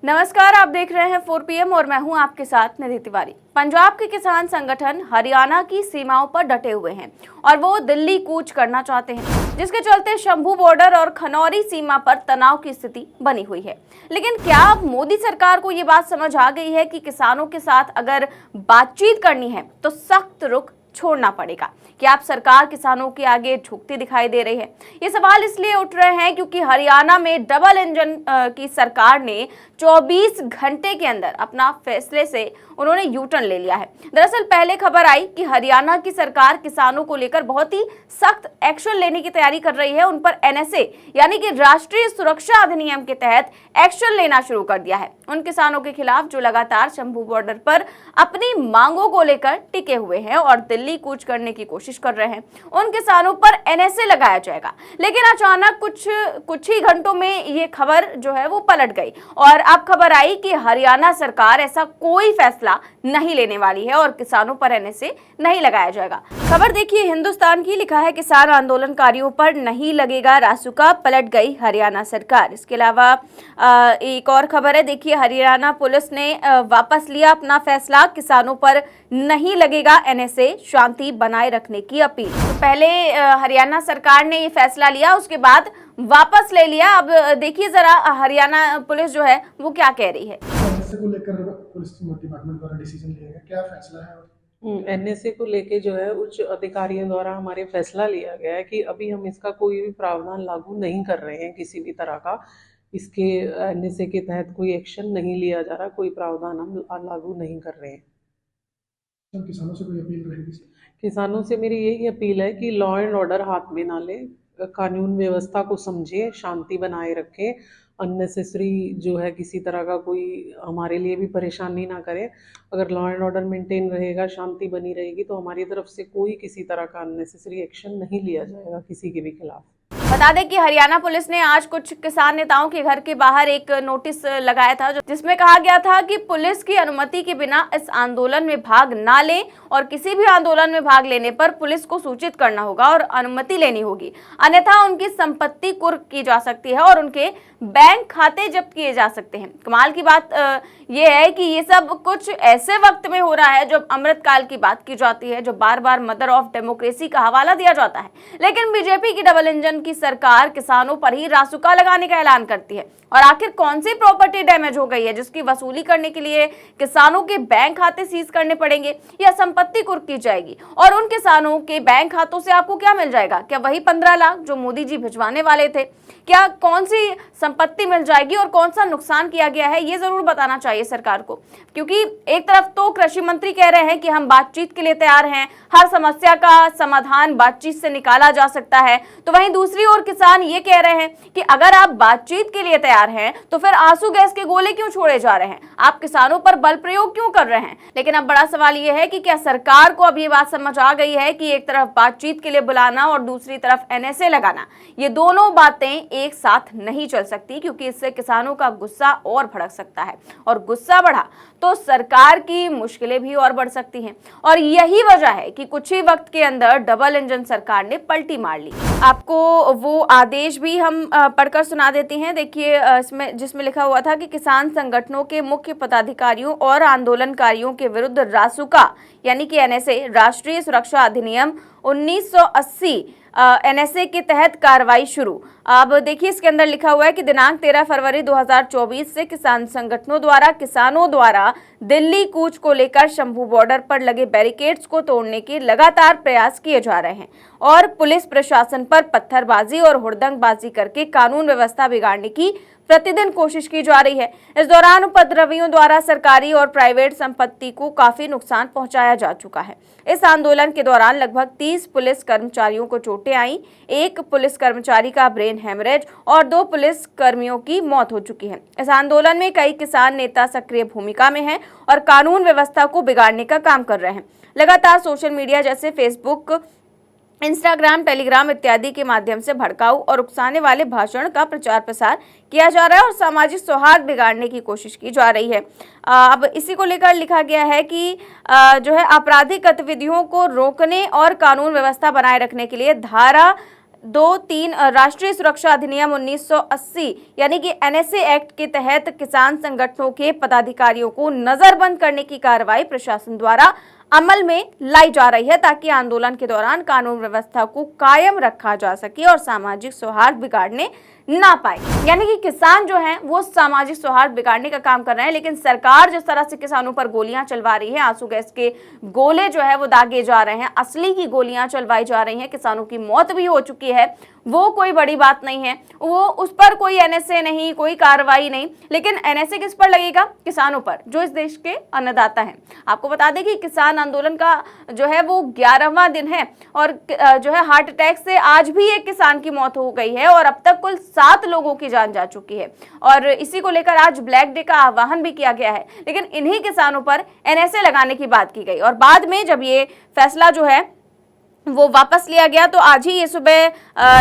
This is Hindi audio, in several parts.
नमस्कार, आप देख रहे हैं 4 PM और मैं हूं आपके साथ निधि तिवारी। पंजाब के किसान संगठन हरियाणा की सीमाओं पर डटे हुए हैं और वो दिल्ली कूच करना चाहते हैं, जिसके चलते शंभू बॉर्डर और खनौरी सीमा पर तनाव की स्थिति बनी हुई है। लेकिन क्या अब मोदी सरकार को ये बात समझ आ गई है कि किसानों के साथ अगर बातचीत करनी है तो सख्त रुख छोड़ना पड़ेगा? क्या आप सरकार किसानों के आगे झुकती दिखाई दे रही है? ये सवाल इसलिए उठ रहे हैं क्योंकि हरियाणा में डबल इंजन की सरकार ने 24 घंटे के अंदर अपना फैसले से उन्होंने यू टर्न ले लिया है। दरअसल पहले खबर आई कि हरियाणा की सरकार किसानों को लेकर बहुत ही सख्त एक्शन लेने की तैयारी कर रही है। उन पर NSA यानी कि राष्ट्रीय सुरक्षा अधिनियम के तहत एक्शन लेना शुरू कर दिया है। उन किसानों के खिलाफ जो लगातार शंभू बॉर्डर पर अपनी मांगों को लेकर टिके हुए हैं और दिल्ली कूच करने की कोशिश कर रहे हैं, उन किसानों पर NSA लगाया जाएगा। लेकिन अचानक कुछ ही घंटों में ये खबर जो है वो पलट गई और अब खबर आई कि हरियाणा सरकार ऐसा कोई फैसला नहीं लेने वाली है और किसानों पर NSA नहीं लगाया जाएगा। खबर देखिए हिंदुस्तान की, लिखा है किसान आंदोलनकारियों पर नहीं लगेगा रासुका, पलट गई हरियाणा सरकार। इसके अलावा एक और खबर है, देखिए हरियाणा पुलिस ने वापस लिया अपना फैसला, किसानों पर नहीं लगेगा NSA, शांति बनाए रखने की अपील। तो पहले हरियाणा सरकार ने ये फैसला लिया, उसके बाद वापस ले लिया। अब देखिए जरा हरियाणा पुलिस जो है वो क्या कह रही है। NSA को लेकर पुलिस डिपार्टमेंट द्वारा डिसीजन लिया गया, क्या फैसला है? NSA को लेके जो है उच्च अधिकारियों द्वारा हमारे फैसला लिया गया है कि अभी हम इसका कोई भी प्रावधान लागू नहीं कर रहे हैं, किसी भी तरह का इसके NSA के तहत कोई एक्शन नहीं लिया जा रहा, कोई प्रावधान हम लागू नहीं कर रहे हैं। तो किसानों से कोई अपील रहेगी? किसानों से मेरी यही अपील है कि लॉ एंड ऑर्डर हाथ में ना लें, कानून व्यवस्था को समझें, शांति बनाए रखें, अननेसेसरी जो है किसी तरह का कोई हमारे लिए भी परेशानी ना करे। अगर लॉ एंड ऑर्डर मेंटेन रहेगा, शांति बनी रहेगी, तो हमारी तरफ से कोई किसी तरह का अननेसेसरी एक्शन नहीं लिया जाएगा किसी के भी खिलाफ। बता दें कि हरियाणा पुलिस ने आज कुछ किसान नेताओं के घर के बाहर एक नोटिस लगाया था, जिसमें कहा गया था कि पुलिस की अनुमति के बिना इस आंदोलन में भाग ना लें और किसी भी आंदोलन में भाग लेने पर पुलिस को सूचित करना होगा और अनुमति लेनी होगी, अन्यथा उनकी संपत्ति कुर्क की जा सकती है और उनके बैंक खाते जब्त किए जा सकते हैं। कमाल की बात यह है कि ये सब कुछ ऐसे वक्त में हो रहा है जब अमृतकाल की बात की जाती है, जो बार बार मदर ऑफ डेमोक्रेसी का हवाला दिया जाता है। लेकिन बीजेपी की डबल इंजन की सरकार किसानों पर ही रासुका लगाने का ऐलान करती है। और आखिर कौन सी प्रॉपर्टी डैमेज हो गई है जिसकी वसूली करने के लिए किसानों के बैंक खाते सीज करने पड़ेंगे या संपत्ति कुर्क की जाएगी? और उन किसानों के बैंक खातों से आपको क्या मिल जाएगा? क्या वही 15 लाख जो मोदी जी भिजवाने वाले थे? क्या कौन सी संपत्ति मिल जाएगी और कौन सा नुकसान किया गया है, ये जरूर बताना चाहिए सरकार को। क्योंकि एक तरफ तो कृषि मंत्री कह रहे हैं कि हम बातचीत के लिए तैयार हैं, हर समस्या का समाधान बातचीत से निकाला जा सकता है, तो वहीं दूसरी ओर किसान ये कह रहे हैं कि अगर आप बातचीत के लिए तैयार हैं तो फिर आंसू गैस के गोले क्यों छोड़े जा रहे हैं, आप किसानों पर बल प्रयोग क्यों कर रहे हैं? लेकिन अब बड़ा सवाल ये है कि क्या सरकार को अब ये बात समझ आ गई है कि एक तरफ बातचीत के लिए बुलाना और दूसरी तरफ NSA लगाना, ये दोनों बातें एक साथ नहीं चल सकती, क्योंकि इससे किसानों का गुस्सा और भड़क सकता है और गुस्सा बढ़ा तो सरकार की मुश्किलें भी और बढ़ सकती हैं। और यही वजह है कि कुछ ही वक्त के अंदर डबल इंजन सरकार ने पलटी मार ली। आपको वो आदेश भी हम पढ़कर सुना देते हैं। देखिए इसमें जिसमें लिखा हुआ था कि किसान संगठनों के मुख्य पदाधिकारियों और आंदोलनकारियों के विरुद्ध रासुका यानी कि NSA राष्ट्रीय सुरक्षा अधिनियम 1980 NSA के तहत कार्रवाई शुरू। अब देखिए इसके अंदर लिखा हुआ है कि दिनांक 13 फरवरी 2024 से किसान संगठनों द्वारा किसानों द्वारा दिल्ली कूच को लेकर शंभू बॉर्डर पर लगे बैरिकेड्स को तोड़ने के लगातार प्रयास किए जा रहे हैं और पुलिस प्रशासन पर पत्थरबाजी और हुड़दंगबाजी करके कानून व्यवस्था बिगाड़ने की प्रतिदिन कोशिश की जा रही है। इस दौरान उपद्रवियों द्वारा सरकारी और प्राइवेट संपत्ति को काफी नुकसान पहुंचाया जा चुका है। इस आंदोलन के दौरान लगभग 30 पुलिस कर्मचारियों को चोटें आईं, एक पुलिस कर्मचारी का ब्रेन हेमरेज और 2 पुलिस कर्मियों की मौत हो चुकी है। इस आंदोलन में कई किसान नेता सक्रिय भूमिका में हैं और कानून व्यवस्था को बिगाड़ने का काम कर रहे हैं। लगातार सोशल मीडिया जैसे फेसबुक, इंस्टाग्राम, टेलीग्राम इत्यादि के माध्यम से भड़काऊ और उकसाने वाले भाषण का प्रचार प्रसार किया जा रहा है और सामाजिक सौहार्द बिगाड़ने की कोशिश की जा रही है। अब इसी को लेकर लिखा गया है कि जो है आपराधिक गतिविधियों को रोकने और कानून व्यवस्था बनाए रखने के लिए धारा 23 राष्ट्रीय सुरक्षा अधिनियम 1980 यानी कि एनएसए एक्ट के तहत किसान संगठनों के पदाधिकारियों को नजरबंद करने की कार्रवाई प्रशासन द्वारा अमल में लाई जा रही है, ताकि आंदोलन के दौरान कानून व्यवस्था को कायम रखा जा सके और सामाजिक सौहार्द बिगाड़ने ना पाए। यानी कि किसान जो हैं वो सामाजिक सौहार्द बिगाड़ने का काम कर रहे हैं, लेकिन सरकार जिस तरह से किसानों पर गोलियां चलवा रही है, आंसू गैस के गोले जो है वो दागे जा रहे हैं, असली की गोलियां चलवाई जा रही हैं, किसानों की मौत भी हो चुकी है, वो कोई बड़ी बात नहीं है, वो उस पर कोई एनएसए नहीं, कोई कार्रवाई नहीं। लेकिन एनएसए किस पर लगेगा? किसानों पर, जो इस देश के अन्नदाता हैं। आपको बता दें कि किसान आंदोलन का जो है वो 11वां दिन है और जो है हार्ट अटैक से आज भी एक किसान की मौत हो गई है और अब तक कुल 7 लोगों की जान जा चुकी है और इसी को लेकर आज ब्लैक डे का आह्वान भी किया गया है। लेकिन इन्हीं किसानों पर एनएसए लगाने की बात की गई और बाद में जब ये फैसला जो है वो वापस लिया गया तो आज ही ये सुबह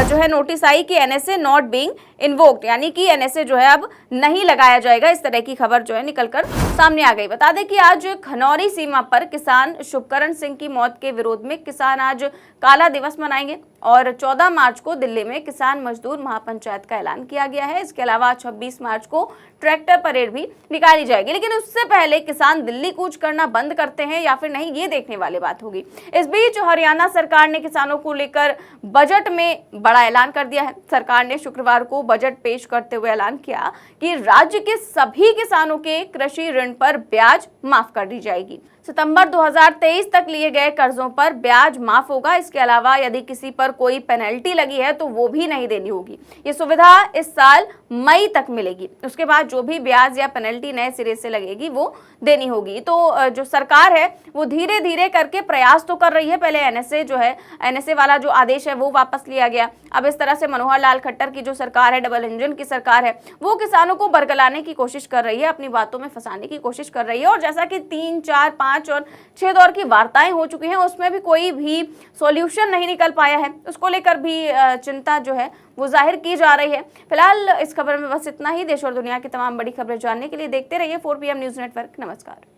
जो है नोटिस आई कि एनएसए नॉट बीइंग इन्वोक्ड, यानी कि एनएसए जो है अब नहीं लगाया जाएगा। इस तरह की खबर जो है निकलकर सामने आ गई। बता दें कि आज खनौरी सीमा पर किसान शुभकरण सिंह की मौत के विरोध में किसान आज काला दिवस मनाएंगे और 14 मार्च को दिल्ली में किसान मजदूर महापंचायत का ऐलान किया गया है। इसके अलावा 26 मार्च को ट्रैक्टर परेड भी निकाली जाएगी। लेकिन उससे पहले किसान दिल्ली कूच करना बंद करते हैं या फिर नहीं, ये देखने वाली बात होगी। इस बीच हरियाणा सरकार ने किसानों को लेकर बजट में बड़ा ऐलान कर दिया है। सरकार ने शुक्रवार को बजट पेश करते हुए ऐलान किया कि राज्य के सभी किसानों के कृषि ऋण पर ब्याज माफ कर दी जाएगी। सितंबर 2023 तक लिए गए कर्जों पर ब्याज माफ होगा। इसके अलावा यदि किसी पर कोई पेनल्टी लगी है तो वो भी नहीं देनी होगी। ये सुविधा इस साल मई तक मिलेगी। उसके बाद जो भी ब्याज या पेनल्टी नए सिरे से लगेगी वो देनी होगी। तो जो सरकार है वो धीरे धीरे करके प्रयास तो कर रही है। पहले एनएसए जो है, एनएसए वाला जो आदेश है वो वापस लिया गया। अब इस तरह से मनोहर लाल खट्टर की जो सरकार है, डबल इंजन की सरकार है, वो किसानों को बरगलाने की कोशिश कर रही है, अपनी बातों में फंसाने की कोशिश कर रही है। और जैसा कि 3, 4, 5 और 6 दौर की वार्ताएं हो चुकी हैं, उसमें भी कोई भी सॉल्यूशन नहीं निकल पाया है। उसको लेकर भी चिंता जो है वो जाहिर की जा रही है। फिलहाल इस खबर में बस इतना ही। देश और दुनिया की तमाम बड़ी खबरें जानने के लिए देखते रहिए 4 PM न्यूज़ नेटवर्क। नमस्कार।